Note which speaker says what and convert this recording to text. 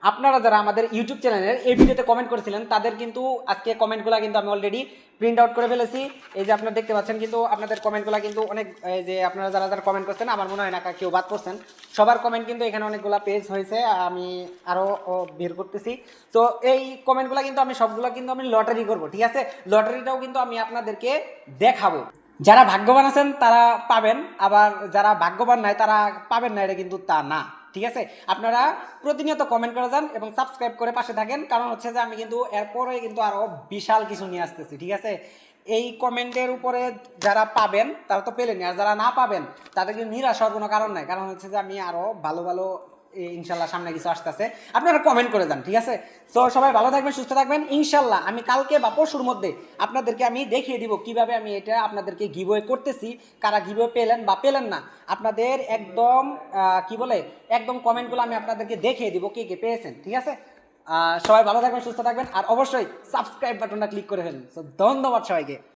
Speaker 1: আপনারা যারা আমাদের ইউটিউব চ্যানেলের এই ভিডিওতে কমেন্ট করেছিলেন তাদের কিন্তু আজকে কমেন্টগুলো কিন্তু আমি অলরেডি প্রিন্ট আউট করে ফেলেছি। এই যে আপনারা দেখতে পাচ্ছেন কিন্তু আপনাদের কমেন্টগুলো কিন্তু অনেক, এই যে আপনারা যারা যারা কমেন্ট করছেন আমার মনে হয় না কেউ বাদ করছেন, সবার কমেন্ট কিন্তু এখানে অনেকগুলো পেজ হয়েছে, আমি আরও বের করতেছি। তো এই কমেন্টগুলো কিন্তু আমি সবগুলো কিন্তু আমি লটারি করব, ঠিক আছে? লটারিটাও কিন্তু আমি আপনাদেরকে দেখাবো। যারা ভাগ্যবান আছেন তারা পাবেন, আবার যারা ভাগ্যবান নাই তারা পাবেন না, এটা কিন্তু তা না, ঠিক আছে? আপনারা প্রতিনিয়ত কমেন্ট করে যান এবং সাবস্ক্রাইব করে পাশে থাকেন, কারণ হচ্ছে যে আমি কিন্তু এরপরে কিন্তু আরো বিশাল কিছু নিয়ে আসতেছি, ঠিক আছে? এই কমেন্টের উপরে যারা পাবেন তারা তো পেলেনি, আর যারা না পাবেন তাদের কিন্তু নিরাশ হওয়ার কোনো কারণ নাই, কারণ হচ্ছে যে আমি আরো ভালো ভালো ইনশাল্লাহ সামনে কিছু আসতেছে, আপনারা কমেন্ট করে যান, ঠিক আছে? তো সবাই ভালো থাকবেন, সুস্থ থাকবেন, ইনশাল্লাহ আমি কালকে বা পরশুর মধ্যে আপনাদেরকে আমি দেখিয়ে দিব কিভাবে আমি এটা আপনাদেরকে গিভওয়ে করতেছি। কারা গিভওয়ে পেলেন বা পেলেন না, আপনাদের একদম কি বলে একদম কমেন্টগুলো আমি আপনাদেরকে দেখিয়ে দিব কে কে পেয়েছেন, ঠিক আছে? সবাই ভালো থাকবেন, সুস্থ থাকবেন, আর অবশ্যই সাবস্ক্রাইব বাটনটা ক্লিক করে ফেলুন। তো ধন্যবাদ সবাইকে।